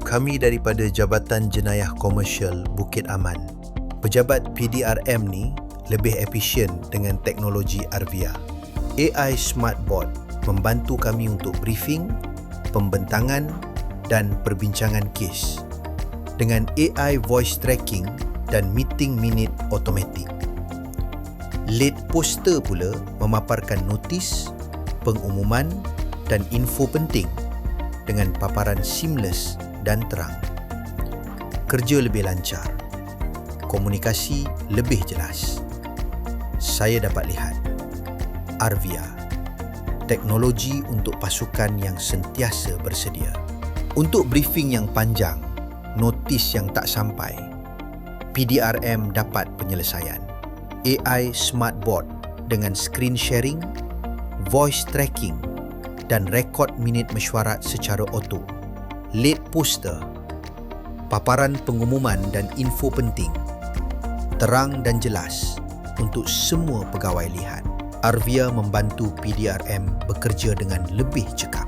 kami daripada Jabatan Jenayah Komersial Bukit Aman. Pejabat PDRM ni lebih efisien dengan teknologi Arvia. AI Smart Bot membantu kami untuk briefing, pembentangan dan perbincangan kes. Dengan AI voice tracking dan meeting minute automatic. Late poster pula memaparkan notis, pengumuman dan info penting dengan paparan seamless dan terang. Kerja lebih lancar. Komunikasi lebih jelas. Saya dapat lihat. Arvia. Teknologi untuk pasukan yang sentiasa bersedia. Untuk briefing yang panjang, notis yang tak sampai, PDRM dapat penyelesaian. AI Smart Bot dengan screen sharing, voice tracking dan rekod minit mesyuarat secara auto. Late poster, paparan pengumuman dan info penting, terang dan jelas untuk semua pegawai lihat. Arvia membantu PDRM bekerja dengan lebih cekap.